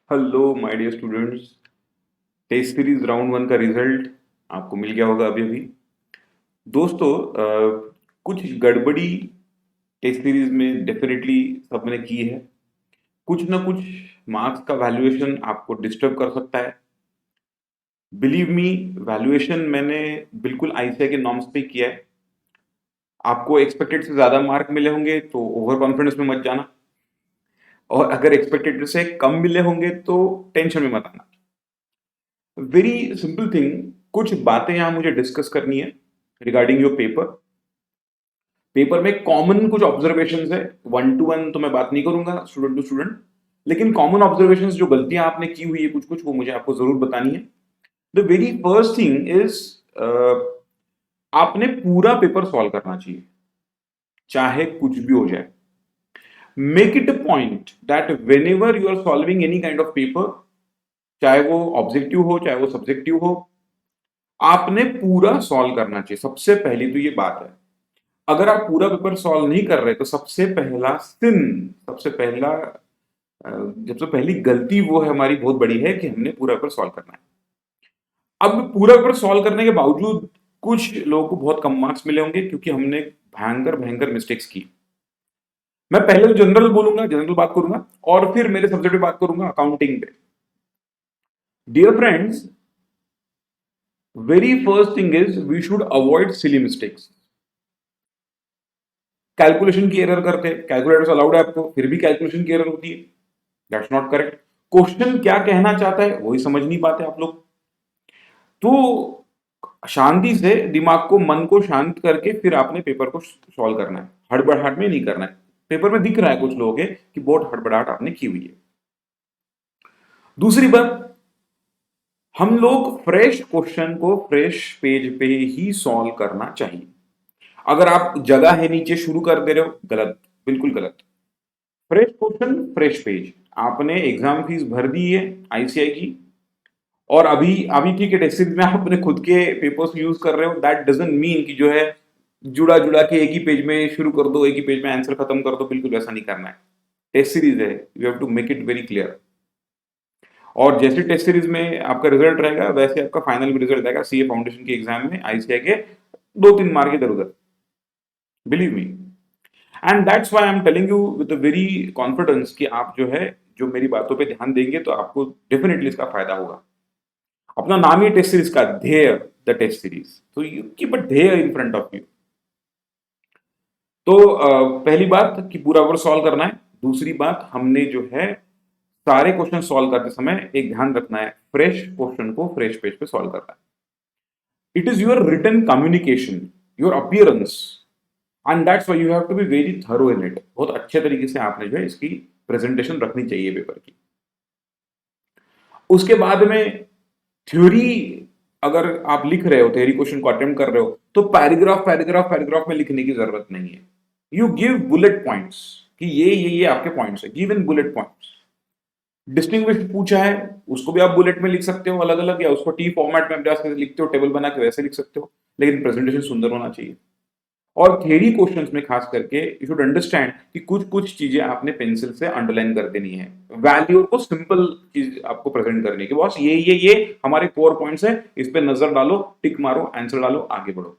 Hello my dear students. Test series round one का result आपको मिल गया होगा अभी अभी। दोस्तों, कुछ गड़बड़ी टेस्ट सीरीज में डेफिनेटली सबने की है। कुछ ना कुछ मार्क्स का वैल्यूएशन आपको डिस्टर्ब कर सकता है। बिलीव मी, वैल्यूएशन मैंने बिल्कुल आईसीएआई के नॉर्म्स पे किया है। आपको एक्सपेक्टेड से ज्यादा मार्क मिले होंगे तो ओवर कॉन्फिडेंस में मत जाना, और अगर एक्सपेक्टेड से कम मिले होंगे तो टेंशन में मत आना। वेरी सिंपल थिंग, कुछ बातें यहां मुझे डिस्कस करनी है रिगार्डिंग योर पेपर। पेपर में कॉमन कुछ ऑब्जर्वेशंस है, वन टू वन तो मैं बात नहीं करूंगा स्टूडेंट टू स्टूडेंट, लेकिन कॉमन ऑब्जर्वेशंस जो गलतियां आपने की हुई है कुछ कुछ, वो मुझे आपको जरूर बतानी है। The very first thing is, आपने पूरा पेपर सॉल्व करना चाहिए, चाहे कुछ भी हो जाए। Make it a point that whenever you are solving any kind of paper, चाहे वो ऑब्जेक्टिव हो चाहे वो सब्जेक्टिव हो, आपने पूरा सॉल्व करना चाहिए। सबसे पहली तो ये बात है। अगर आप पूरा पेपर सॉल्व नहीं कर रहे तो सबसे पहला सिन, सबसे पहला सबसे पहली गलती वो है हमारी, बहुत बड़ी है कि हमने पूरा पेपर सॉल्व करना है। अब पूरा पेपर सॉल्व करने के बावजूद कुछ लोगों को बहुत कम मार्क्स मिले होंगे क्योंकि हमने भयंकर भयंकर मिस्टेक्स की। मैं पहले तो जनरल बोलूंगा, जनरल बात करूंगा, और फिर मेरे सब्जेक्ट पे बात करूंगा, अकाउंटिंग पे। Dear friends, very first thing is we should avoid silly mistakes. Calculation की एरर करते हैं, कैलकुलेटर्स अलाउड है आपको, फिर भी कैलकुलेशन की एरर होती है, दैट्स नॉट करेक्ट। क्वेश्चन क्या कहना चाहता है वही समझ नहीं पाते आप लोग। तो शांति से दिमाग को, मन को शांत करके फिर आपने पेपर को सॉल्व करना है, हड़बड़ाहट में नहीं करना है। पेपर में दिख रहा है कुछ लोगों के कि बहुत हड़बड़ाहट आपने की हुई है। दूसरी बात, हम लोग फ्रेश क्वेश्चन को फ्रेश पेज पे ही सॉल्व करना चाहिए। अगर आप जगह है नीचे शुरू कर दे रहे हो, गलत, बिल्कुल गलत। Fresh question fresh page. आपने एग्जाम फीस भर दी है आईसीआई की, और अभी अभी ठीक है टेस्ट सीरीज में आप अपने खुद के पेपर्स यूज कर रहे हो, दैट डजंट मीन कि जो है जुड़ा जुड़ा के एक ही पेज में शुरू कर दो, एक ही पेज में आंसर खत्म कर दो। बिल्कुल वैसा नहीं करना है। टेस्ट सीरीज है, you have to make it very clear. और जैसे टेस्ट सीरीज में आपका रिजल्ट रहेगा वैसे आपका फाइनल भी रिजल्ट आएगा सीए फाउंडेशन के एग्जाम में आईसीआई के, 2-3 मार्क इधर उधर, believe me. And that's why I am telling you with very confidence कि आप जो है, जो मेरी बातों पे ध्यान देंगे तो आपको डेफिनेटली इसका फायदा होगा। अपना नाम ही टेस्ट सीरीज का, ध्येय, द टेस्ट सीरीज, तो यू कीप अ ध्येय इन फ्रंट ऑफ यू। तो पहली बात कि पूरा वर्क सॉल्व करना है। दूसरी बात, हमने जो है सारे क्वेश्चन सॉल्व करते समय एक ध्यान रखना है, फ्रेश क्वेश्चन को फ्रेश पेज पे सॉल्व करना है। It is your written communication, your appearance, and that's why you have to be very thorough in it. बहुत अच्छे तरीके से आपने जो है इसकी प्रेजेंटेशन रखनी चाहिए पेपर की। उसके बाद में थ्योरी, अगर आप लिख रहे हो, थ्योरी क्वेश्चन को अटेम्प्ट कर रहे हो, तो पैराग्राफ पैराग्राफ पैराग्राफ में लिखने की जरूरत नहीं है। यू गिव बुलेट पॉइंट्स कि ये आपके पॉइंट्स है, give in bullet points. Distinguish पूछा है, उसको भी आप बुलेट में लिख सकते हो अलग अलग, या उसको टी फॉर्मेट में आप लिखते हो टेबल बना के वैसे लिख सकते हो, लेकिन प्रेजेंटेशन सुंदर होना चाहिए। और थ्योरी क्वेश्चंस में खास करके यू शुड अंडरस्टैंड कि कुछ कुछ चीजें आपने पेंसिल से अंडरलाइन कर देनी है। वैल्यू को सिंपल चीज आपको प्रेजेंट करनी है कि बॉस ये हमारे कोर पॉइंट्स है, इस पे नजर डालो, टिक मारो, आंसर डालो, आगे बढ़ो।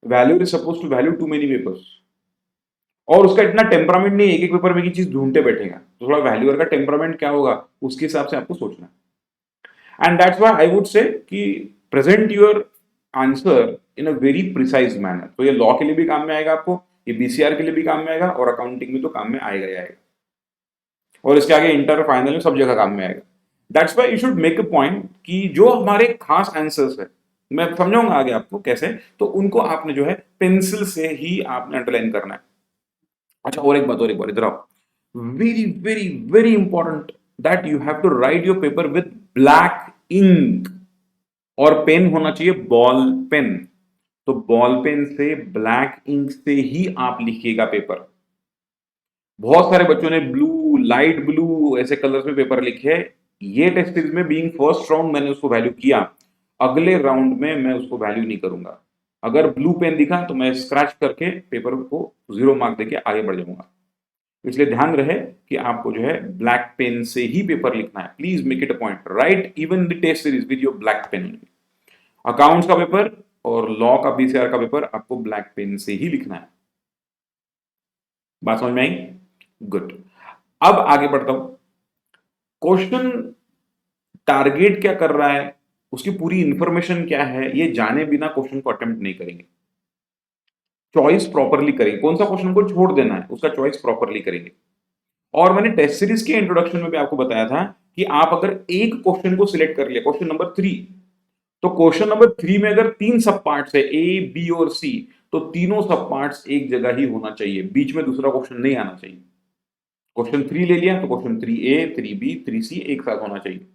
Value is suppose to value too many papers, और उसका इतना टेम्परामेंट नहीं, एक एक पेपर में एक चीज ढूंढते बैठेगा, तो थोड़ा वैल्यूअर का टेम्परामेंट क्या होगा उसके हिसाब से आपको सोचना। And that's why I would say कि present your answer in a very precise manner. तो ये लॉ के लिए भी काम में आएगा आपको, ये बीसीआर के लिए भी काम में आएगा, और अकाउंटिंग में तो काम में आएगा ही आएगा, और इसके आगे इंटर फाइनल में सब जगह काम में आएगा। That's why you should make a point कि जो हमारे खास आंसर्स है, मैं समझाऊंगा आगे आपको कैसे, तो उनको आपने जो है पेंसिल से ही आपने अंडरलाइन करना है। अच्छा, और एक बार इधर आओ। Very very very important that you have to write your paper with black ink, और पेन होना चाहिए बॉल पेन। तो बॉल पेन से, ब्लैक इंक से ही आप लिखिएगा पेपर। बहुत सारे बच्चों ने ब्लू, लाइट ब्लू ऐसे कलर्स में पेपर लिखे हैं। ये टेस्ट सीरीज में बीइंग फर्स्ट राउंड मैंने उसको वैल्यू किया, अगले राउंड में मैं उसको वैल्यू नहीं करूंगा। अगर ब्लू पेन दिखा तो मैं स्क्रैच करके पेपर को 0 मार्क देके आगे बढ़ जाऊंगा। इसलिए ध्यान रहे कि आपको जो है ब्लैक पेन से ही पेपर लिखना है। Please make it a point, write even the test series with your black pen. Accounts का पेपर और लॉ का बीसीआर का पेपर आपको ब्लैक पेन से ही लिखना है। बात समझ में आई? गुड। अब आगे बढ़ता हूं। क्वेश्चन टारगेट क्या कर रहा है, उसकी पूरी इंफॉर्मेशन क्या है, ये जाने बिना क्वेश्चन को अटेम्प्ट नहीं करेंगे। चॉइस प्रॉपरली करेंगे, कौन सा क्वेश्चन को छोड़ देना है उसका चॉइस प्रॉपरली करेंगे। और मैंने टेस्ट सीरीज के इंट्रोडक्शन में भी आपको बताया था कि आप अगर एक क्वेश्चन को सिलेक्ट कर लिया, क्वेश्चन नंबर 3, तो क्वेश्चन नंबर 3 में अगर 3 सब पार्ट्स है ए, बी और सी, तो तीनों सब पार्ट्स एक जगह ही होना चाहिए, बीच में दूसरा क्वेश्चन नहीं आना चाहिए। क्वेश्चन 3 ले लिया तो क्वेश्चन 3A, 3B, 3C एक साथ होना चाहिए।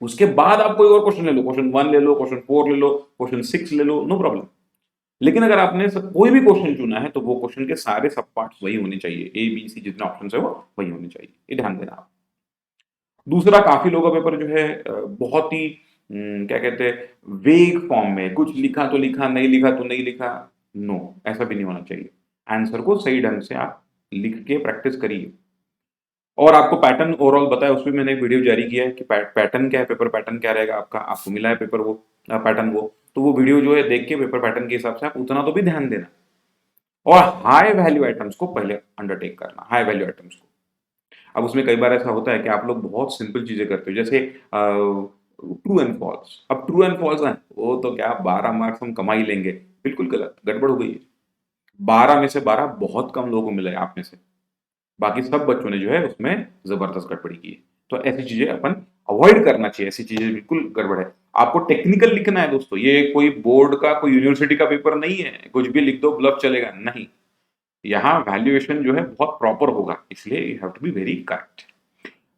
उसके बाद आप कोई और क्वेश्चन ले लो, क्वेश्चन 1 ले लो, क्वेश्चन 4 ले लो, क्वेश्चन 6 ले लो, नो प्रॉब्लम। लेकिन अगर आपने कोई भी क्वेश्चन चुना है तो वो क्वेश्चन के सारे सब पार्ट्स वही होने चाहिए, ए बी सी जितने ऑप्शन है वो वही होने चाहिए, ये ध्यान देना आप। दूसरा, काफी लोगों का पेपर जो है बहुत ही क्या कहते हैं वेग फॉर्म में, कुछ लिखा तो लिखा, नहीं लिखा तो नहीं लिखा। नो, ऐसा भी नहीं होना चाहिए। आंसर को सही ढंग से आप लिख के प्रैक्टिस करिए। और आपको पैटर्न ओवरऑल बताया, उसमें मैंने एक वीडियो जारी किया है कि पैटर्न क्या है, पेपर पैटर्न क्या रहेगा आपका, आपको मिला है पेपर वो पैटर्न वो, तो वो वीडियो जो है देख के पेपर पैटर्न के हिसाब से आप उतना तो भी ध्यान देना। और हाई वैल्यू आइटम्स को पहले अंडरटेक करना, हाई वैल्यू आइटम्स को। अब उसमें कई बार ऐसा होता है कि आप लोग बहुत सिंपल चीजें करते हो, जैसे ट्रू एंड फॉल्स। अब ट्रू एंड फॉल्स है वो तो क्या 12 मार्क्स हम कमा ही लेंगे, बिल्कुल गलत, गड़बड़ हो गई है। 12 में से 12 बहुत कम लोगों को मिले आप में से, बाकी सब बच्चों ने जो है उसमें जबरदस्त गड़बड़ी की है। तो ऐसी चीजें अपन अवॉइड करना चाहिए, ऐसी चीजें बिल्कुल गड़बड़ है। आपको टेक्निकल लिखना है दोस्तों, ये कोई बोर्ड का कोई यूनिवर्सिटी का पेपर नहीं है, कुछ भी लिख दो ब्लफ चलेगा नहीं। यहाँ वैल्यूएशन जो है बहुत प्रॉपर होगा, इसलिए you have to be very correct.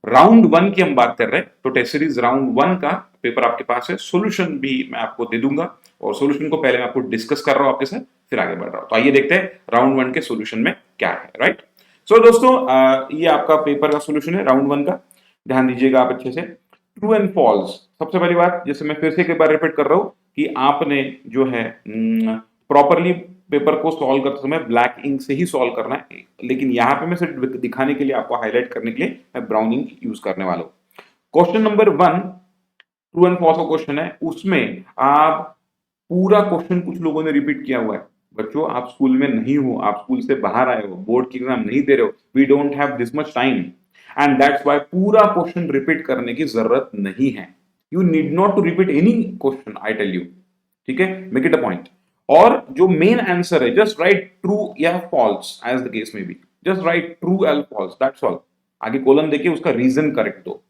Round 1 की हम बात कर रहे हैं, तो टेस्ट सीरीज राउंड 1 का पेपर आपके पास है, सॉल्यूशन भी मैं आपको दे दूंगा, और सॉल्यूशन को पहले मैं आपको डिस्कस कर रहा हूं आपके साथ, फिर आगे बढ़ रहा हूं। तो आइए देखते हैं राउंड 1 के सॉल्यूशन में क्या है, राइट। सो दोस्तों, ये आपका पेपर का सॉल्यूशन है राउंड 1 का, ध्यान दीजिएगा आप अच्छे से। ट्रू एंड फॉल्स, सबसे पहली बात, जैसे मैं फिर से एक बार रिपीट कर रहा हूं कि आपने जो है प्रॉपरली पेपर को सॉल्व करते समय ब्लैक इंक से ही सॉल्व करना है, लेकिन यहाँ पे मैं सिर्फ दिखाने के लिए, आपको हाईलाइट करने के लिए मैं ब्राउन इंक यूज करने वाला हूँ। Question number 1 true and false का क्वेश्चन है, उसमें आप पूरा क्वेश्चन कुछ लोगों ने रिपीट किया हुआ है। बच्चों, आप स्कूल में नहीं हो, आप स्कूल से बाहर आए हो, बोर्ड की एग्जाम नहीं दे रहे हो, we don't have this much time, and that's why पूरा क्वेश्चन रिपीट करने की जरूरत नहीं है। You need not to repeat any question, I tell you, ठीक है, मेक इट अ पॉइंट। और जो मेन आंसर है, जस्ट राइट ट्रू या फॉल्स एज द केस में be, just write true and false, that's all. आगे column देके उसका रीजन करेक्ट दो।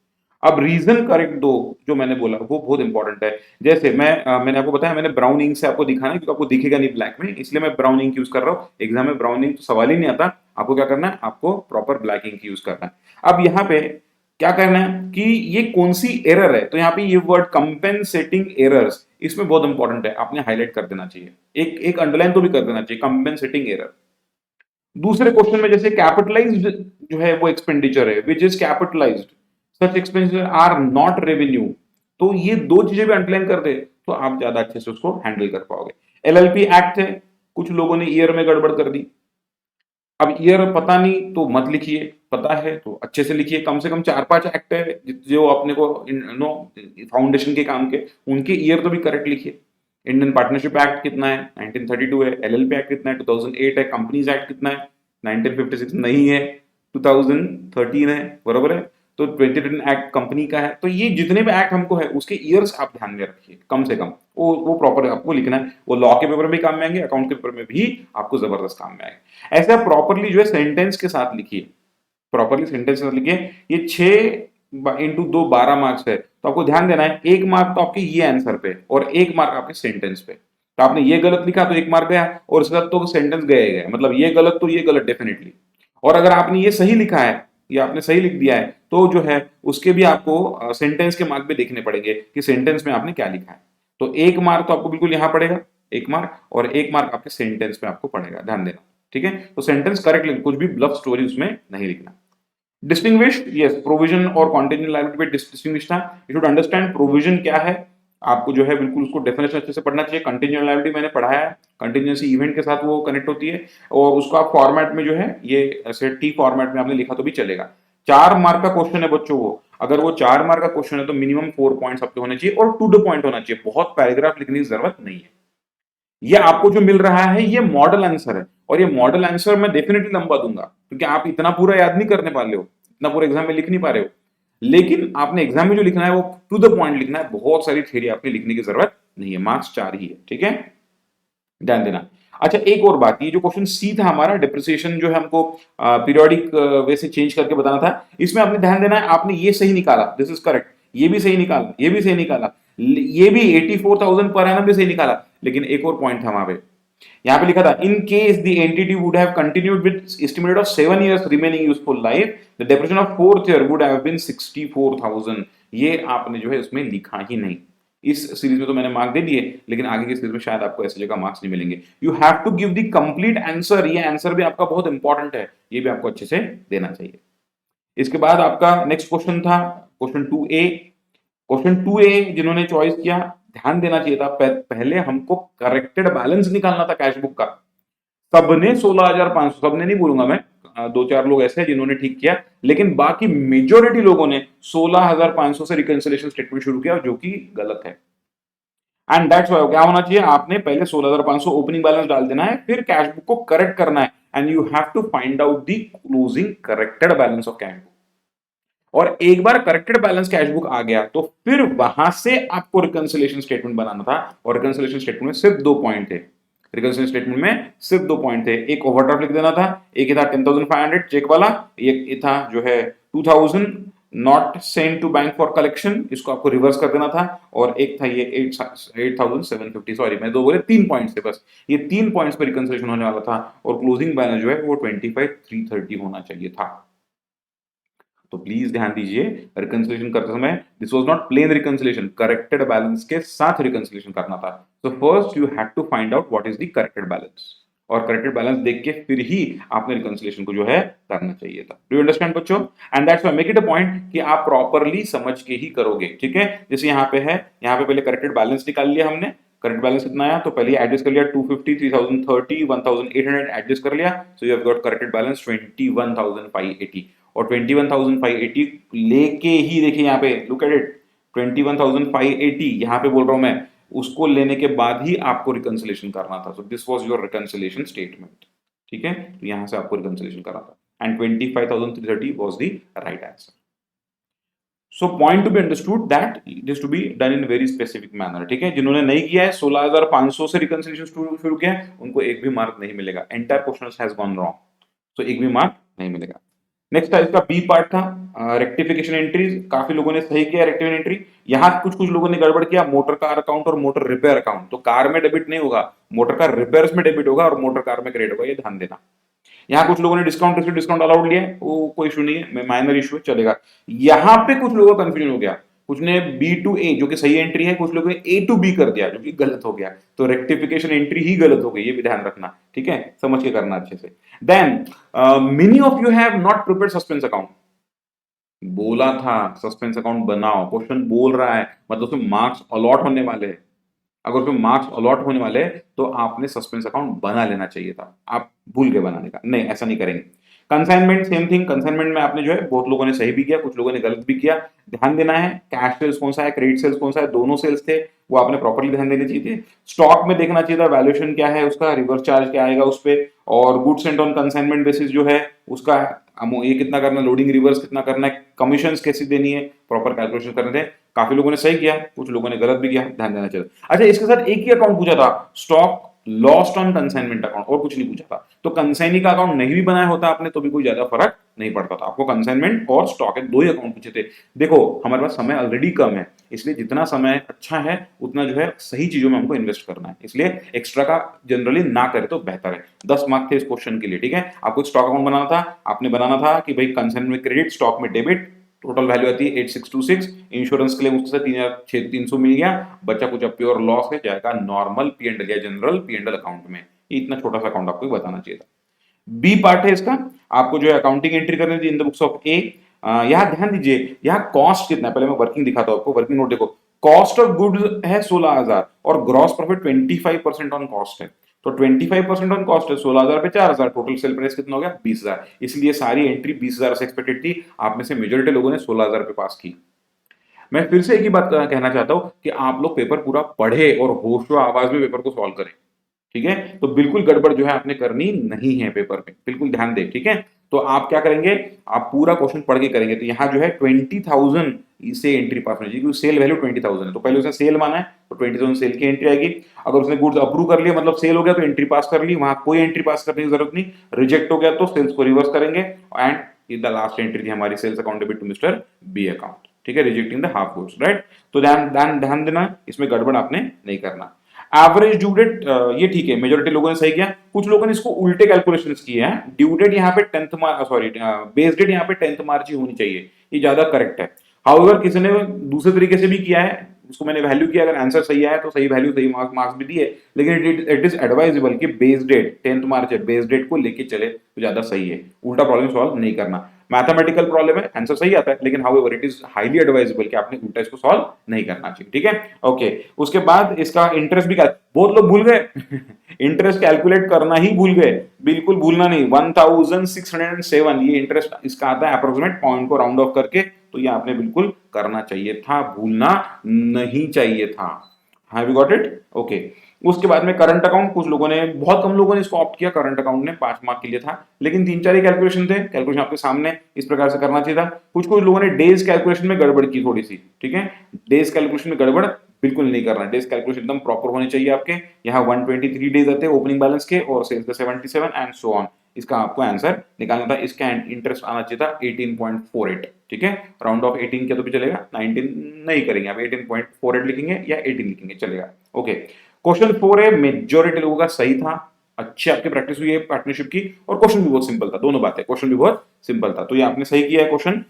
अब रीजन करेक्ट दो, जो मैंने बोला वो बहुत इंपॉर्टेंट है। जैसे मैंने आपको बताया, मैंने ब्राउन इंक से आपको दिखाना है क्योंकि आपको दिखेगा नहीं ब्लैक में, इसलिए मैं ब्राउन इंक यूज कर रहा हूँ। एग्जाम में ब्राउन इंक तो सवाल ही नहीं आता, आपको क्या करना है, आपको प्रॉपर ब्लैक इंक यूज करना है। अब यहाँ पे क्या करना है कि ये कौन सी एरर है, तो यहाँ पे ये वर्ड कंपेंसेटिंग एरर्स, इसमें बहुत इंपॉर्टेंट है, आपने हाईलाइट कर देना चाहिए, एक एक अंडरलाइन तो भी कर देना चाहिए, कंपेंसेटिंग एरर। दूसरे क्वेश्चन में जैसे कैपिटलाइज्ड जो है वो एक्सपेंडिचर है, which is capitalised, such expenditure are not revenue, तो ये दो चीजें भी अंडरलाइन कर दे तो आप ज्यादा अच्छे से उसको हैंडल कर पाओगे। एलएलपी एक्ट है, कुछ लोगों ने ईयर में गड़बड़ कर दी। अब ईयर पता नहीं तो मत लिखिए, पता है तो अच्छे से लिखिए। कम से कम 4-5 एक्ट है जो अपने को नो फाउंडेशन के काम के, उनके ईयर तो भी करेक्ट लिखिए। इंडियन पार्टनरशिप एक्ट कितना है, 1932 है। एलएलपी एक्ट कितना है, 2008 है। कंपनीज एक्ट कितना है, 1956 नहीं है, 2013 है, बरोबर है। तो 2010 एक्ट कंपनी का है। तो ये जितने भी एक्ट हमको है उसके ईयर्स आप ध्यान में रखिए, कम से कम वो प्रॉपर आपको लिखना है। वो लॉ के पेपर में भी काम में आएंगे, अकाउंट के पेपर में भी आपको जबरदस्त काम में आएंगे। ऐसे आप प्रॉपरली जो है सेंटेंस के साथ लिखिए, प्रॉपरली सेंटेंस के साथ लिखिए। ये 6 × 2 12 मार्क्स है, तो आपको ध्यान देना है 1 मार्क तो आपके ये आंसर पे और 1 मार्क आपके सेंटेंस पे। तो आपने ये गलत लिखा तो 1 मार्क गया, और इसके साथ तो सेंटेंस गया ही गया, मतलब ये गलत तो ये गलत डेफिनेटली। और अगर आपने ये सही लिखा है या आपने सही लिख दिया है तो जो है उसके भी आपको सेंटेंस के मार्क भी देखने पड़ेंगे कि सेंटेंस में आपने क्या लिखा है। तो 1 मार्क तो आपको बिल्कुल यहां पड़ेगा, 1 मार्क, और 1 मार्क आपके सेंटेंस में आपको पड़ेगा, ध्यान देना, ठीक है। तो सेंटेंस करेक्ट लिखना, कुछ भी ब्लफ स्टोरी उसमें नहीं लिखना। डिस्टिंग्विश्ड, यस, प्रोविजन और कॉन्टिजेंट लायबिलिटी पे डिस्टिंग्विश था। यू शुड अंडरस्टैंड प्रोविजन क्या है आपको जो है बिल्कुल उसको डेफिनेशन अच्छे से पढ़ना चाहिए। कंटीजेंट लायबिलिटी मैंने पढ़ाया है, कंटीजेंसी इवेंट के साथ वो कनेक्ट होती है और उसको आप फॉर्मेट में जो है ये ऐसे टी फॉर्मेट में आपने लिखा तो भी चलेगा। 4 मार्क का क्वेश्चन है बच्चों वो, अगर वो 4 मार्क का क्वेश्चन है तो मिनिमम 4 पॉइंट्स आपके होने चाहिए और टू द पॉइंट होना चाहिए, बहुत पैराग्राफ लिखने की जरूरत नहीं है। ये आपको जो मिल रहा है ये मॉडल आंसर है और ये मॉडल आंसर मैं डेफिनेटली लंबा दूंगा क्योंकि आप इतना पूरा याद नहीं करने वाले हो, इतना पूरा एग्जाम में लिख नहीं पा रहे हो, लेकिन आपने एग्जाम में जो लिखना है वो टू द पॉइंट लिखना है, बहुत सारी थ्योरी आपने लिखने की जरूरत नहीं है, मार्क्स 4 ही है, ठीक है, ध्यान देना। अच्छा एक और बात, ये जो क्वेश्चन सी था हमारा डिप्रिसिएशन जो है हमको पीरियोडिक वे से चेंज करके बताना था, इसमें आपने ध्यान देना है, आपने ये सही निकाला, दिस इज करेक्ट, ये भी सही निकाला, ये भी सही निकाला, ये भी 84,000 पर एनम भी सही निकाला, लेकिन एक और पॉइंट था वहां पे, यहां पे लिखा था in case the entity would have continued with estimated of 7 years remaining useful life the depreciation of fourth year would have been 64,000, ये आपने जो है उसमें लिखा ही नहीं। इस सीरीज में तो मैंने मार्क दे दिए, लेकिन आगे की सीरीज में शायद आपको ऐसी जगह मार्क्स नहीं मिलेंगे। You have to give the complete answer, ये आंसर भी आपका बहुत इंपॉर्टेंट है, ये भी आपको अच्छे से देना चाहिए। इसके बाद आपका नेक्स्ट क्वेश्चन था क्वेश्चन 2A। क्वेश्चन 2A जिन्होंने चॉइस किया, ध्यान देना चाहिए था, पहले हमको करेक्टेड बैलेंस निकालना था कैश बुक का। सबने 16,500, सबने नहीं बोलूंगा मैं, 2-4 लोग ऐसे हैं जिन्होंने ठीक किया, लेकिन बाकी मेजोरिटी लोगों ने 16,500 से रिकंसिलिएशन स्टेटमेंट शुरू किया जो कि गलत है। एंड दैट्स व्हाई क्या होना चाहिए, आपने पहले 16,500 ओपनिंग बैलेंस डाल देना है, फिर कैश बुक को करेक्ट करना है and you have to find out the closing corrected balance of cash book. और एक बार करेक्टेड बैलेंस कैश बुक आ गया तो फिर वहां से आपको रिकंसिलिएशन स्टेटमेंट बनाना था, और रिकंसिलिएशन स्टेटमेंट में सिर्फ 2 पॉइंट थे, रिकंसिलिएशन स्टेटमेंट में सिर्फ 2 पॉइंट थे, एक ओवरड्राफ्ट लिख देना था, एक था 10,500 चेक वाला, एक था जो है 2,000 not send to bank for collection, इसको आपको रिवर्स कर देना था, और एक था ये 8,750, सॉरी मैं 2 बोले, 3 पॉइंट्स थे बस, ये 3 पॉइंट्स पर रिकंसिलिएशन होने वाला था, और क्लोजिंग बैलेंस जो है वो 25,330 होना चाहिए था। तो प्लीज ध्यान दीजिए, रिकंसिलिएशन करते समय this was not plain reconciliation, corrected balance के साथ रिकंसिलिएशन करना था। So first you had to find out what is the corrected balance, और करेक्टेड बैलेंस देख के फिर ही आपने रिकंसिलिएशन को जो है करना चाहिए था। डू यू अंडरस्टैंड बच्चों? And that's why make it a point कि आप प्रॉपर्ली समझ के ही करोगे, ठीक है। जैसे यहाँ पे है, यहाँ पे पहले करेक्टेड बैलेंस निकाल लिया हमने, करेक्ट बैलेंस कितना आया, तो पहले एडजस्ट कर लिया 250, 3,030, 1,800 एडजस्ट कर लिया, so you have got corrected balance 21,580, और 21,580 लेके ही देखिए यहाँ पे, लुक एट इट, 21,580 यहाँ पे बोल रहा हूं मैं, उसको लेने के बाद ही आपको रिकंसिलिएशन करना था। So this was your reconciliation statement, ठीक है, तो यहां से आपको रिकंसिलिएशन करना था, and 25,330 was the right answer. So point to be understood that it is to be done in very specific manner, ठीक है। जिन्होंने नहीं किया है, 16,500 से रिकंसिलिएशन शुरू किया है, उनको एक भी मार्क नहीं मिलेगा, entire question has gone wrong, so एक भी मार्क नहीं मिलेगा। नेक्स्ट था इसका बी पार्ट था रेक्टिफिकेशन एंट्रीज, काफी लोगों ने सही किया रेक्टिफिकेशन एंट्री, यहाँ कुछ कुछ लोगों ने गड़बड़ किया, मोटर कार अकाउंट और मोटर रिपेयर अकाउंट, तो कार में डेबिट नहीं होगा, मोटर कार रिपेयर्स में डेबिट होगा और मोटर कार में क्रेडिट होगा, ये ध्यान देना। यहाँ कुछ लोगों ने डिस्काउंट अलाउड लिया है, वो कोई इशू नहीं है, माइनर इशू है, चलेगा। यहाँ पे कुछ लोगों का कंफ्यूजन हो गया, कुछ ने बी टू ए जो कि सही एंट्री है, कुछ लोगों ने ए टू बी कर दिया जो कि गलत हो गया, तो रेक्टिफिकेशन एंट्री ही गलत हो गई, ये भी ध्यान रखना, ठीक है, समझ के करना अच्छे से। Then many of you have not prepared suspense account, बोला था सस्पेंस अकाउंट बनाओ, क्वेश्चन बोल रहा है, मतलब उसमें मार्क्स अलॉट होने वाले हैं, अगर उसमें मार्क्स अलॉट होने वाले तो आपने सस्पेंस अकाउंट बना लेना चाहिए था, आप भूल गए बनाने का, नहीं ऐसा नहीं करेंगे। कंसाइनमेंट सेम थिंग, कंसाइनमेंट में आपने जो है बहुत लोगों ने सही भी किया, कुछ लोगों ने गलत भी किया, ध्यान देना है कैश सेल्स कौन सा है, क्रेडिट सेल्स कौन सा है, दोनों सेल्स थे, वो आपने प्रॉपर्ली ध्यान देने चाहिए थे। स्टॉक में देखना चाहिए था वैल्यूएशन क्या है उसका, रिवर्स चार्ज क्या आएगा उस पर, और goods Saint on consignment basis जो है उसका ये कितना करना है, लोडिंग रिवर्स कितना करना है, कमीशन कैसी देनी है, प्रॉपर कैलकुलेशन करने थे। काफी लोगों ने सही किया, कुछ लोगों ने गलत भी किया, ध्यान देना चाहिए। अच्छा इसके साथ एक ही अकाउंट पूछा था, stock lost on consignment account, और कुछ नहीं पूछा था, तो कंसाइनी का अकाउंट नहीं भी बनाया होता आपने तो भी कोई ज्यादा फर्क नहीं पड़ता था, आपको कंसाइनमेंट और स्टॉक है, दो ही अकाउंट पूछे थे। देखो हमारे पास समय ऑलरेडी कम है, इसलिए जितना समय अच्छा है उतना जो है सही चीजों में हमको इन्वेस्ट करना है, इसलिए एक्स्ट्रा का जनरली ना करे तो बेहतर है। 10 मार्क थे इस क्वेश्चन के लिए, ठीक है। आपको स्टॉक अकाउंट बनाना था, आपने बनाना था कि भाई कंसाइनमेंट में क्रेडिट, स्टॉक में डेबिट, टोटल वैल्यू आती है 8626, इंश्योरेंस क्लेम उसके साथ 3,300 मिल गया, बचा कुछ अब प्योर लॉस है, जाएगा नॉर्मल पी&एल या जनरल पी&एल अकाउंट में, इतना छोटा सा अकाउंट आपको बताना चाहिए था। बी पार्ट है इसका, आपको जो है अकाउंटिंग एंट्री करनी थी इन द बुक्स ऑफ ए। यहाँ ध्यान दीजिए, यहाँ कॉस्ट कितना है, पहले मैं वर्किंग दिखाता हूं आपको, वर्किंग नोट देखो, कॉस्ट ऑफ गुड्स है 16,000 और ग्रॉस प्रॉफिट 25% ऑन कॉस्ट है, तो 25% ऑन कॉस्ट है 16,000 पे 4,000, टोटल सेल प्राइस कितना हो गया 20,000। इसलिए सारी एंट्री 20,000 से एक्सपेक्टेड थी, आप में से मेजोरिटी लोगों ने 16,000 पे पास की। मैं फिर से एक ही बात कहना चाहता हूं कि आप लोग पेपर पूरा पढ़े और होशो आवाज में पेपर को सॉल्व करें, ठीक है। तो बिल्कुल गड़बड़ जो है आपने करनी नहीं है पेपर में, बिल्कुल ध्यान दें, ठीक है। तो आप क्या करेंगे, आप पूरा क्वेश्चन पढ़ के करेंगे। तो यहाँ जो है 20,000 से एंट्री पास होनी चाहिए, क्योंकि सेल वैल्यू 20,000 है, तो पहले उसने सेल माना है तो 20,000 सेल की एंट्री आएगी। अगर उसने गुड्स अप्रूव कर लिया मतलब सेल हो गया तो एंट्री पास कर ली, वहां कोई एंट्री पास करने की जरूरत नहीं। रिजेक्ट हो गया तो सेल्स को रिवर्स करेंगे एंड द लास्ट एंट्री थी हमारी sales account debit to mister B account, ठीक है, rejecting the half goods, right. तो ध्यान ध्यान ध्यान देना, इसमें गड़बड़ आपने नहीं करना। एवरेज ड्यू डेट ये ठीक है, मेजोरिटी लोगों ने सही किया। कुछ लोगों ने इसको उल्टे कैलकुलेशंस किए हैं, ड्यू डेट यहाँ पे 10th मार्च, सॉरी बेस डेट यहाँ पे 10th मार्च ही होनी चाहिए, ये ज्यादा करेक्ट है। हाउएवर किसी ने दूसरे तरीके से भी किया है, उसको मैंने वैल्यू किया, अगर आंसर सही आया तो सही वैल्यू सही मार्क्स भी दिए, लेकिन इट इज एडवाइजेबल कि बेस डेट 10th मार्च है, बेस डेट को लेके चले तो ज्यादा सही है, उल्टा प्रॉब्लम सॉल्व नहीं करना। मैथमेटिकल प्रॉब्लम है, आंसर सही आता है, लेकिन however it is highly advisable कि आपने उल्टा इसको सॉल्व नहीं करना चाहिए, ठीक है। ओके, उसके बाद इसका इंटरेस्ट भी बहुत लोग भूल गए इंटरेस्ट कैलकुलेट करना ही भूल गए, बिल्कुल भूलना नहीं। 1607 ये इंटरेस्ट इसका आता है अप्रोक्सीमेट, पॉइंट को राउंड ऑफ करके, तो ये आपने बिल्कुल करना चाहिए था, भूलना नहीं चाहिए था। Have you got it? Okay. उसके बाद में करंट अकाउंट, कुछ लोगों ने, बहुत कम लोगों ने इसको ऑप्ट किया, करंट अकाउंट ने 5 मार्क के लिए था, लेकिन 3-4 ही कैलकुलेशन थे, कैलकुलेशन आपके सामने इस प्रकार से करना चाहिए था। कुछ कुछ लोगों ने डेज कैलकुलेशन में गड़बड़ की थोड़ी सी, ठीक है, डेज कैलकुलेशन में गड़बड़ बिल्कुल नहीं करना, डेज कैलकुलेशन एकदम प्रॉपर होनी चाहिए आपके। यहाँ 123 डेज आते हैं ओपनिंग बैलेंस के और सेल्स के 77 एंड सो ऑन। इसका आपको आंसर निकालना था, इसका इंटरेस्ट आना चाहिए था 18.48, ठीक है, राउंड ऑफ 18 किया तो भी चलेगा, 19 नहीं करेंगे, आप 18.48 लिखेंगे या 18 लिखेंगे, चलेगा। ओके, क्वेश्चन 4 है, मेजॉरिटी लोगों का सही था, अच्छी आपकी प्रैक्टिस हुई है पार्टनरशिप की, और क्वेश्चन भी बहुत सिंपल था, दोनों बातें, क्वेश्चन भी बहुत सिंपल था, तो ये आपने सही किया है क्वेश्चन।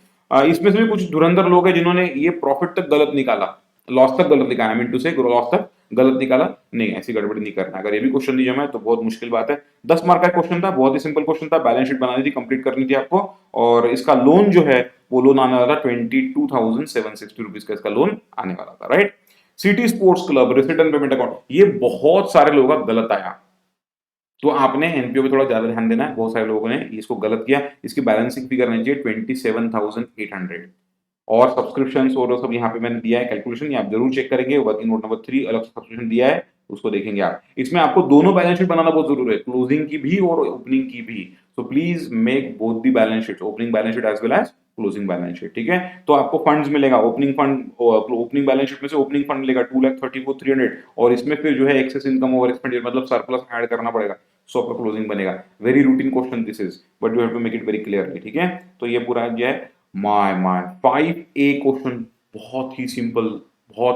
इसमें से भी कुछ धुरंधर लोग हैं जिन्होंने ये प्रॉफिट तक गलत निकाला, लॉस तक गलत निकाला, मीन टू से लॉस तक गलत निकाला, नहीं ऐसी गड़बड़ी नहीं करना। अगर ये भी क्वेश्चन नहीं जमा है तो बहुत मुश्किल बात है। 10 मार्क का क्वेश्चन था, बहुत ही सिंपल क्वेश्चन था, बैलेंस शीट बनानी थी, कंप्लीट करनी थी आपको, और इसका लोन जो है वो लोन आने वाला था 22,760 रुपीज का इसका लोन आने वाला था, right. City sports club receipt payment account, ये बहुत सारे लोगों का गलत आया, तो आपने एनपीओ पे थोड़ा ज्यादा ध्यान देना है, बहुत सारे लोगों ने इसको गलत किया। इसकी बैलेंसिंग फिगर रहनी चाहिए 27,800, और सब्सक्रिप्शन और सब यहाँ पे मैंने दिया है कैलकुलेशन, ये आप जरूर चेक करेंगे। वर्किंग नोट नंबर 3 अलग से सब्सक्रिप्शन दिया है, उसको देखेंगे आप। इसमें आपको दोनों बैलेंस शीट बनाना बहुत जरूरी है, क्लोजिंग की भी और ओपनिंग की भी, so please make both the balance sheet, opening balance sheet as well as closing balance sheet, ठीक है। तो आपको फंड्स मिलेगा, opening fund, opening balance sheet में से ओपनिंग फंड मिलेगा 2,34,300, और इसमें फिर जो है एक्सेस इनकम ओवर एक्सपेंडिचर मतलब सरप्लस ऐड करना पड़ेगा, सो आपका क्लोजिंग बनेगा। Very routine question this is, but you have to make it very clearly, ठीक है। तो ये पूरा जो है माय 5A क्वेश्चन बहुत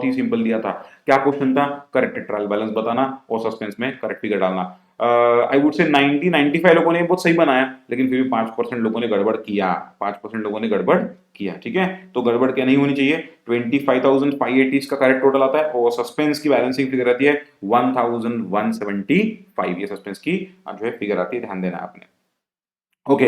ही सिंपल दिया था। क्या क्वेश्चन था? करेक्टेड ट्रायल बैलेंस बताना और सस्पेंस में करेक्ट फिगर डालना। आई वुड से 90-95 लोगों ने बहुत सही बनाया, लेकिन फिर भी 5% लोगों ने गड़बड़ किया, 5% लोगों ने गड़बड़ किया, ठीक है। तो गड़बड़ क्या नहीं होनी चाहिए। 25,580 इसका करेक्ट टोटल आता है, और सस्पेंस की बैलेंसिंग फिगर आती है 1,175, ये सस्पेंस की जो है फिगर आती है, ध्यान देना आपने। ओके,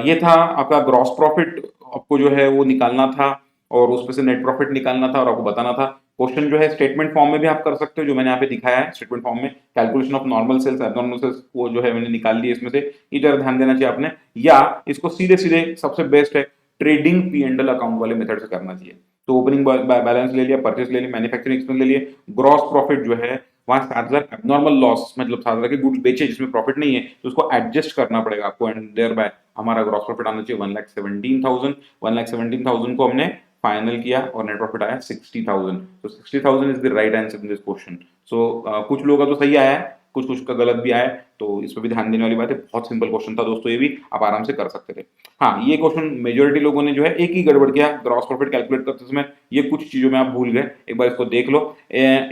ये था आपका ग्रॉस प्रॉफिट, आपको जो है वो निकालना था, और उसमें से नेट प्रॉफिट निकालना था और आपको बताना था। क्वेश्चन जो है स्टेटमेंट फॉर्म में भी आप कर सकते हो, जो मैंने यहाँ पे दिखाया है स्टेटमेंट फॉर्म में, calculation of normal sales abnormal sales वो जो है मैंने निकाल ली इसमें से, ये जरा ध्यान देना चाहिए आपने। या इसको सीधे सीधे सबसे बेस्ट है ट्रेडिंग P&L अकाउंट वाले मेथड से करना चाहिए। तो ओपनिंग बैलेंस ले लिया, परचेस ले लिया, मैन्युफैक्चरिंग एक्सपेंस ले लिए, ग्रॉस प्रॉफिट जो है वहां 7,000 एबनॉर्मल लॉस, मतलब 7,000 के गुड्स बेचे जिसमें प्रॉफिट नहीं है, तो उसको एडजस्ट करना पड़ेगा आपको, एंड देयर बाय हमारा ग्रॉस प्रॉफिट आना चाहिए 1,17,000। 1,17,000 को हमने फाइनल किया और नेट प्रॉफिट आया 60,000। तो 60,000 is the right answer in this question. So कुछ लोगों का तो सही आया है, कुछ कुछ का गलत भी आया है, तो इस पर भी ध्यान देने वाली बात है। बहुत सिंपल क्वेश्चन था दोस्तों, ये भी आप आराम से कर सकते थे। हाँ, ये क्वेश्चन मेजोरिटी लोगों ने जो है एक ही गड़बड़ किया, ग्रॉस प्रॉफिट कैलकुलेट करते समय ये कुछ चीजों में आप भूल गए, एक बार इसको देख लो।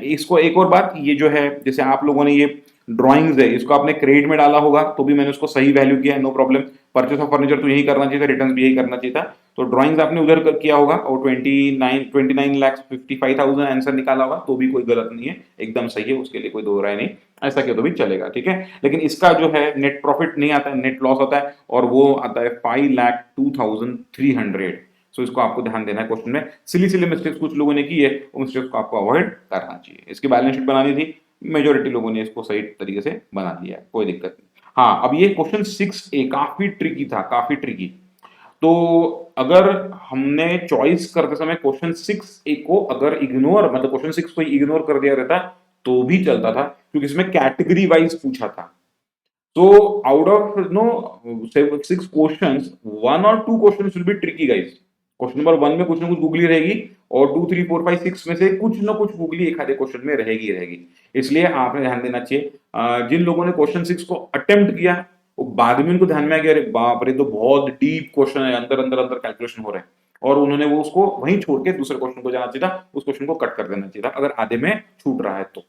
इसको एक और बात, ये जो है जैसे आप लोगों ने ये ड्राइंग्स है इसको आपने क्रेडिट में डाला होगा, तो भी मैंने उसको सही वैल्यू किया है, no problem. Purchase of furniture तो यही करना चाहिए था, रिटर्न भी यही करना चाहिए था, तो ड्राइंग्स आपने उधर किया होगा और 29,55,000 आंसर निकाला होगा, तो भी कोई गलत नहीं है, एकदम सही है, उसके लिए कोई दो राय नहीं, ऐसा किया तो भी चलेगा, ठीक है। लेकिन इसका जो है नेट प्रॉफिट नहीं आता है, नेट लॉस आता है, और वो आता है 5,02,300। सो इसको आपको ध्यान देना है क्वेश्चन में। सिली सिली मिस्टेक्स कुछ लोगों ने की है, उन मिस्टेक्स को आपको अवॉइड करना चाहिए। इसकी बैलेंस शीट बनानी थी, मेजोरिटी लोगों ने इसको सही तरीके से बना लिया है, कोई दिक्कत नहीं। हाँ, अब ये क्वेश्चन 6A काफी ट्रिकी था, काफी ट्रिकी। तो अगर हमने चॉइस करते समय क्वेश्चन 6A को अगर इग्नोर, मतलब क्वेश्चन 6 को इग्नोर कर दिया रहता तो भी चलता था, क्योंकि इसमें कैटेगरी वाइज पूछा था। तो out of six questions, 1 or 2 questions will be tricky guys. Question number 1 में कुछ ना कुछ गूगली रहेगी, और 2, 3, 4, 5, 6 में से कुछ ना कुछ गूगली एक आधे क्वेश्चन में रहेगी रहेगी। इसलिए आपने ध्यान देना चाहिए। जिन लोगों ने क्वेश्चन 6 को अटेम्प्ट किया, वो बाद में उनको ध्यान में आ गया, अरे बाप रे, तो बहुत डीप क्वेश्चन है, अंदर अंदर अंदर कैलकुलेशन हो रहे हैं, और उन्होंने वो उसको वहीं छोड़ के दूसरे क्वेश्चन को जाना चाहिए था, उस क्वेश्चन को कट कर देना चाहिए था, अगर आधे में छूट रहा है तो।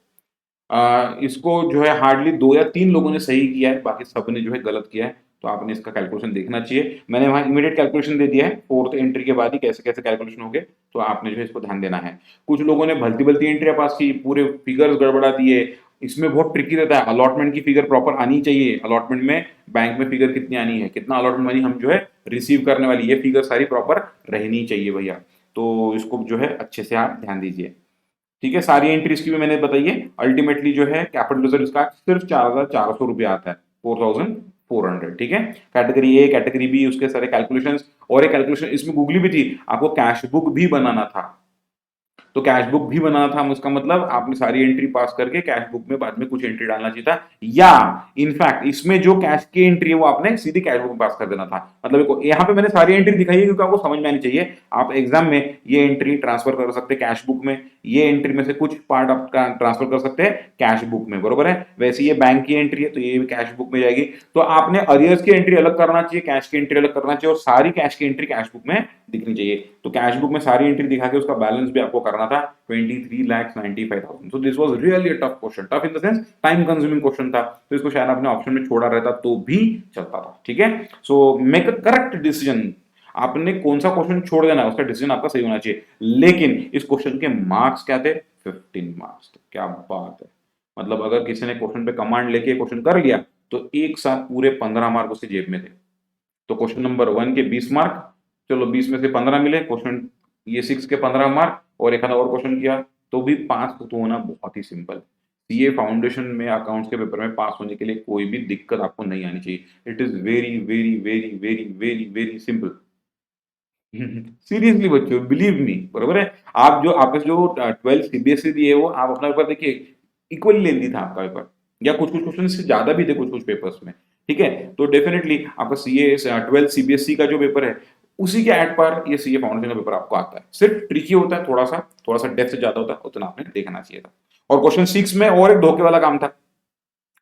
इसको जो है हार्डली 2 या 3 लोगों ने सही किया है, बाकी सबने जो है गलत किया है। तो आपने इसका कैलकुलेशन देखना चाहिए। मैंने वहाँ इमीडिएट कैलकुलेशन दे दिया है, 4th एंट्री के बाद ही कैसे-कैसे कैलकुलेशन होंगे, तो आपने जो है इसको ध्यान देना है। कुछ लोगों ने भलती-भलती एंट्रियाँ पास की, पूरे फिगर्स गड़बड़ा दिए। इसमें बहुत ट्रिकी रहता है, अलॉटमेंट की फिगर प्रॉपर आनी चाहिए। अलॉटमेंट में बैंक में फिगर कितनी आनी है, कितना अलॉटमेंट मनी हम जो है रिसीव करने वाली, ये फिगर सारी प्रॉपर रहनी चाहिए भैया। तो इसको जो है अच्छे से आप ध्यान दीजिए। ठीक है, सारी एंट्रीज की भी मैंने बताई है। अल्टीमेटली जो है कैपिटल रिजर्व इसका सिर्फ 4,400 रुपया आता है, 4,400। ठीक है, कैटेगरी ए, कैटेगरी बी, उसके सारे कैलकुलेशंस, और एक कैलकुलेशन इसमें गूगली भी थी, आपको कैश बुक भी बनाना था। तो कैश बुक भी बनाना था, उसका मतलब आपने सारी एंट्री पास करके कैश बुक में बाद में कुछ एंट्री डालना चाहिए था, या इनफैक्ट इसमें जो कैश की एंट्री है वो आपने सीधी कैश बुक में पास कर देना था। मतलब यहाँ पे मैंने सारी एंट्री दिखाई है क्योंकि आपको समझ में आनी चाहिए। आप एग्जाम में ये एंट्री ट्रांसफर कर सकते हैं कैश बुक में, ये एंट्री में से कुछ पार्ट आप ट्रांसफर कर सकते हैं कैश बुक में, बरोबर है। वैसे ये बैंक की एंट्री है तो ये कैश बुक में जाएगी। तो आपने अरियर्स की एंट्री अलग करना चाहिए, कैश की एंट्री अलग करना चाहिए, और सारी कैश की एंट्री कैश बुक में दिखनी चाहिए। तो कैश बुक में सारी एंट्री दिखा के उसका बैलेंस भी आपको करना था, 23,95,000। सो this was really a tough question, tough in the sense time consuming question था, तो इसको शायद आपने ऑप्शन में छोड़ा रहता तो भी चलता था। ठीक है, so make a correct decision. आपने कौन सा क्वेश्चन छोड़ देना है, उसका डिसीजन आपका सही होना चाहिए। लेकिन इस क्वेश्चन के मार्क्स क्या थे? 15 मार्क्स थे। क्या बात है, मतलब अगर किसी ने क्वेश्चन पे कमांड लेके क्वेश्चन कर लिया तो एक साथ पूरे 15 मार्क उसके जेब में थे। तो क्वेश्चन नंबर 1 के 20 मार्क, चलो 20 में से 15 मिले, क्वेश्चन ये 6 के 15 मार्क, और एक आधा और क्वेश्चन किया तो भी पास तो होना बहुत ही सिंपल। सीए फाउंडेशन में अकाउंट्स के पेपर में पास होने के लिए कोई भी दिक्कत आपको नहीं आनी चाहिए। It is very very very very very very simple. Seriously बच्चों, बिलीव मी, बरोबर है। आप जो आपका जो 12 सीबीएसई दिए वो आप अपना पेपर देखिए, इक्वली लेंथी था आपका पेपर, या कुछ कुछ क्वेश्चन से ज्यादा भी थे कुछ कुछ पेपर्स में। ठीक है, तो डेफिनेटली आपका सीए 12 सीबीएसई का जो पेपर है उसी के एट पर ये सीए फाउंडेशन का पेपर आपको आता है। सिर्फ ट्रिकी होता है, थोड़ा सा डेप्थ से ज्यादा होता है, उतना आपने देखना चाहिए था। और क्वेश्चन 6 में और एक धोखे वाला काम था।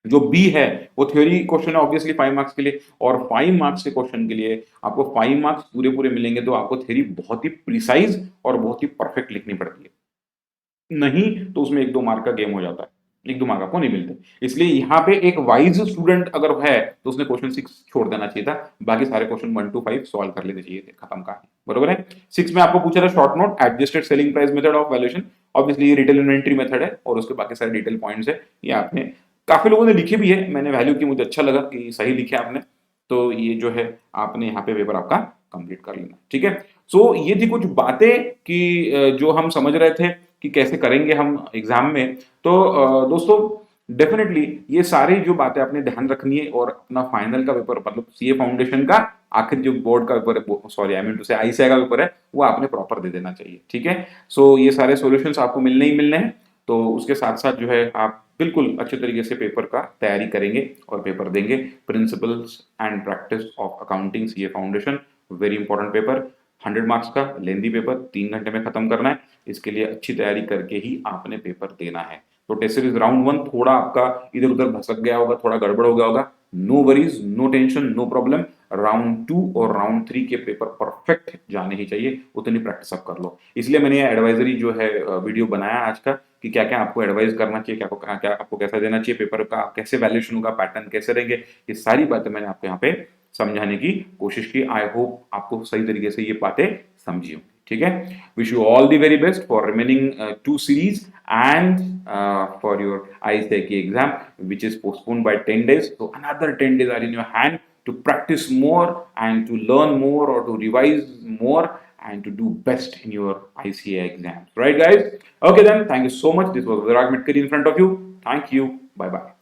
जो बी है वो थ्योरी क्वेश्चन है, ऑब्वियसली 5 मार्क्स के लिए, और 5 मार्क्स के क्वेश्चन के लिए आपको 5 मार्क्स पूरे पूरे मिलेंगे, तो आपको थ्योरी बहुत ही प्रिसाइज और बहुत ही परफेक्ट लिखनी पड़ती है। नहीं तो उसमें 1-2 मार्क का गेम हो जाता है, 1-2 मार्क आपको नहीं मिलते। इसलिए यहाँ पे एक वाइज स्टूडेंट अगर है तो उसने क्वेश्चन 6 छोड़ देना चाहिए था, बाकी सारे क्वेश्चन 1 to 5 सॉल्व कर लेने चाहिए थे, खत्म कहानी, बरोबर है। 6 में आपको पूछा था short note adjusted selling price method of valuation, obviously ये रिटेल इन्वेंटरी मेथड है, और उसके बाकी सारे डिटेल पॉइंट्स है, ये आपने काफी लोगों ने लिखे भी है, मैंने वैल्यू की, मुझे अच्छा लगा कि सही लिखे आपने। तो ये जो है आपने यहाँ पे पेपर आपका कंप्लीट कर लेना, ठीक है। सो ये थी कुछ बातें कि जो हम समझ रहे थे कि कैसे करेंगे हम एग्जाम में। तो दोस्तों डेफिनेटली ये सारी जो बातें आपने ध्यान रखनी है, और अपना फाइनल का पेपर मतलब सीए फाउंडेशन का आखिर जो बोर्ड का पेपर है, सॉरी आई मीन टू से आईसीएआई का पेपर है, वो आपने प्रॉपर दे देना चाहिए, ठीक है। सो ये सारे सॉल्यूशंस आपको मिलने ही मिलने हैं। तो उसके साथ साथ जो है आप बिल्कुल अच्छे तरीके से पेपर का तैयारी करेंगे और पेपर देंगे। Principles and practice of accounting CA foundation, very important paper, 100 marks का लेंदी पेपर, 3 घंटे में खत्म करना है। इसके लिए अच्छी तैयारी करके ही आपने पेपर देना है। तो टेस्ट सीरीज राउंड 1 थोड़ा आपका इधर उधर भसक गया होगा, थोड़ा गड़बड़ हो गया होगा, no worries, no tension, no problem. Round 2 और राउंड 3 के पेपर परफेक्ट जाने ही चाहिए, उतनी प्रैक्टिस आप कर लो। इसलिए मैंने ये एडवाइजरी जो है वीडियो बनाया आज का, कि क्या क्या आपको एडवाइस करना चाहिए, क्या आपको कैसा देना चाहिए पेपर का, कैसे वैल्यूएशन होगा, पैटर्न कैसे रहेंगे, ये सारी बातें मैंने आपको यहाँ पे समझाने की कोशिश की। आई होप आपको सही तरीके से ये बातें समझी होंगी, ठीक है। Wish you all the very best for remaining 2 series and for your ICAI exam which is postponed by 10 days. So another 10 days are in your hand to practice more and to learn more or to revise more and to do best in your ICA exams. Right, guys? Okay, then. Thank you so much. This was Virag Midkari in front of you. Thank you. Bye bye.